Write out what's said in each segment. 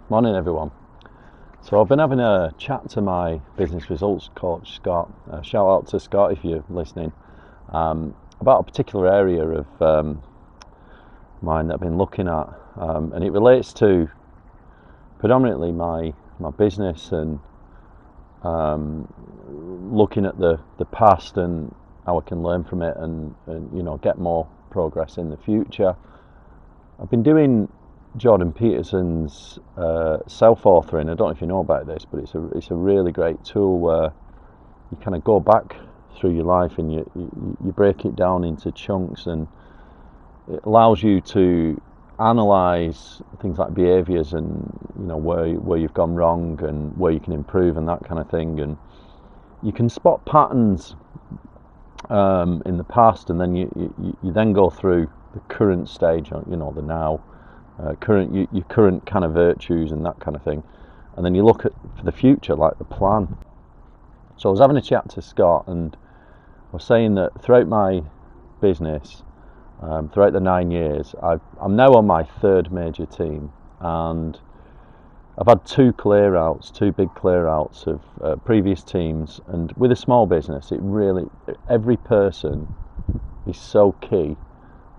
Morning, everyone. So I've been having a chat to my business results coach, Scott. Shout out to Scott if you're listening. About a particular area of mine that I've been looking at, and it relates to predominantly my business and looking at the past and how I can learn from it and get more progress in the future. I've been doing Jordan Peterson's self-authoring. I don't know if you know about this, but it's a really great tool where you kind of go back through your life and you break it down into chunks, and it allows you to analyze things like behaviors and where you've gone wrong and where you can improve and that kind of thing, and you can spot patterns in the past, and then you then go through the current stage, the now. Your current kind of virtues and that kind of thing, and then you look at for the future, like the plan. So I was having a chat to Scott, and I was saying that throughout my business, throughout the 9 years, I'm now on my third major team, and I've had two big clear outs of previous teams. And with a small business, every person is so key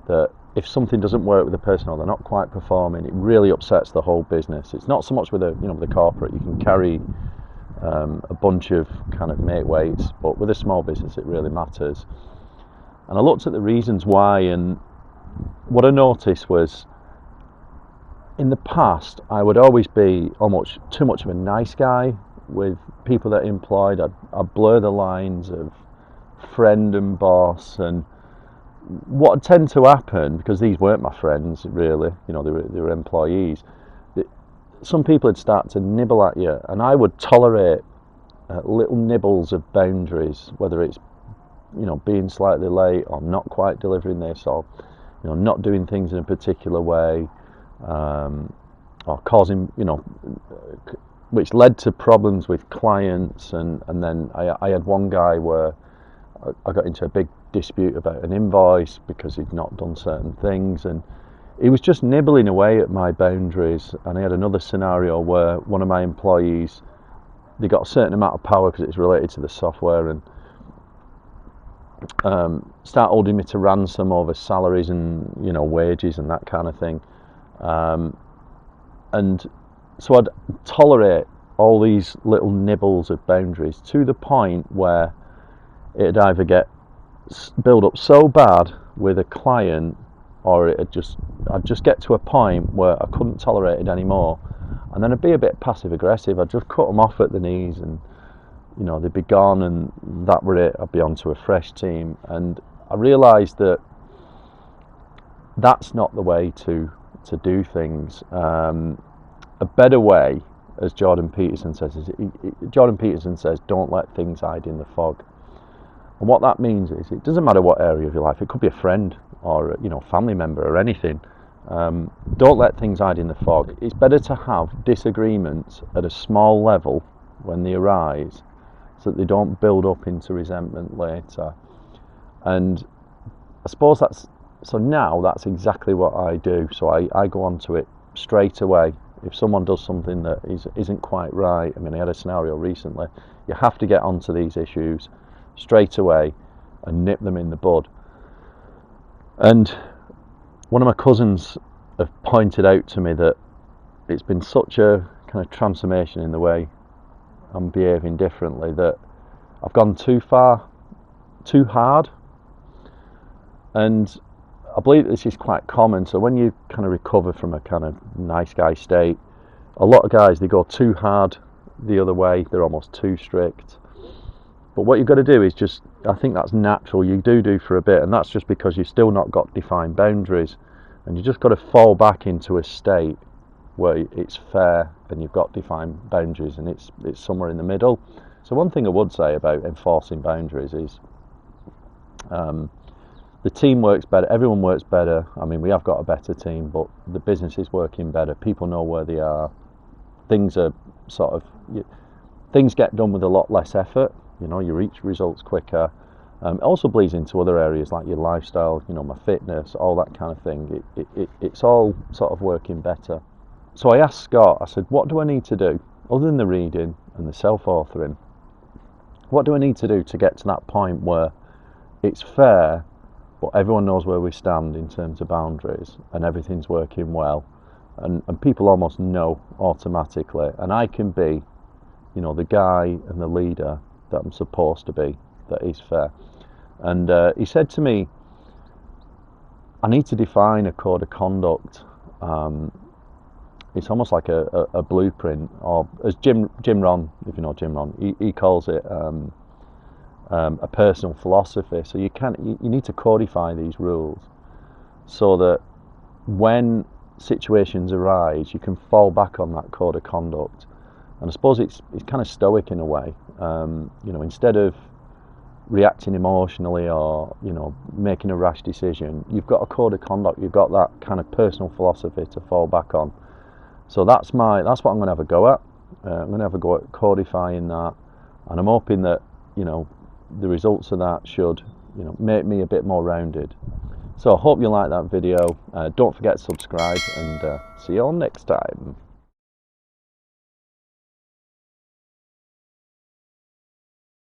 that if something doesn't work with the person or they're not quite performing, it really upsets the whole business. It's not so much with the corporate. You can carry a bunch of kind of mate weights, but with a small business, it really matters. And I looked at the reasons why, and what I noticed was, in the past, I would always be almost too much of a nice guy with people that I employed. I'd blur the lines of friend and boss, and what would tend to happen, because these weren't my friends really, they were employees, some people would start to nibble at you, and I would tolerate little nibbles of boundaries, whether it's being slightly late or not quite delivering this, or not doing things in a particular way, or causing which led to problems with clients. And then I had one guy where I got into a big dispute about an invoice because he'd not done certain things, and he was just nibbling away at my boundaries. And I had another scenario where one of my employees, they got a certain amount of power because it's related to the software, and start holding me to ransom over salaries and wages and that kind of thing. And so I'd tolerate all these little nibbles of boundaries to the point where it'd either build up so bad with a client, or I'd just get to a point where I couldn't tolerate it anymore, and then I'd be a bit passive aggressive. I'd just cut them off at the knees, and they'd be gone, and that were it. I'd be on to a fresh team. And I realised that that's not the way to do things. A better way, as Jordan Peterson says, don't let things hide in the fog. And what that means is, it doesn't matter what area of your life, it could be a friend or family member or anything. Don't let things hide in the fog. It's better to have disagreements at a small level when they arise, so that they don't build up into resentment later. And I suppose that's exactly what I do. So I go on to it straight away. If someone does something that isn't quite right, I had a scenario recently, you have to get onto these issues straight away and nip them in the bud. And one of my cousins have pointed out to me that it's been such a kind of transformation in the way I'm behaving differently, that I've gone too far, too hard. And I believe this is quite common. So when you kind of recover from a kind of nice guy state, a lot of guys, they go too hard the other way. They're almost too strict. But what you've got to do is I think that's natural. You do for a bit, and that's just because you've still not got defined boundaries. And you just got to fall back into a state where it's fair and you've got defined boundaries, and it's somewhere in the middle. So one thing I would say about enforcing boundaries is, the team works better, everyone works better. We have got a better team, but the business is working better. People know where they are. Things get done with a lot less effort. You reach results quicker. It also bleeds into other areas like your lifestyle, my fitness, all that kind of thing. It's all sort of working better. So I asked Scott, I said, what do I need to do, other than the reading and the self-authoring, what do I need to do to get to that point where it's fair, but everyone knows where we stand in terms of boundaries and everything's working well, and people almost know automatically, and I can be, you know, the guy and the leader that I'm supposed to be, that is fair. And he said to me, I need to define a code of conduct. It's almost like a blueprint, or as Jim Rohn, if you know Jim Rohn, he calls it a personal philosophy. So you need to codify these rules so that when situations arise, you can fall back on that code of conduct. And I suppose it's kind of stoic in a way. You know, instead of reacting emotionally or, you know, making a rash decision, you've got a code of conduct. You've got that kind of personal philosophy to fall back on. So that's what I'm going to have a go at. I'm going to have a go at codifying that, and I'm hoping that, you know, the results of that should, you know, make me a bit more rounded. So I hope you like that video. Don't forget to subscribe, and see you all next time.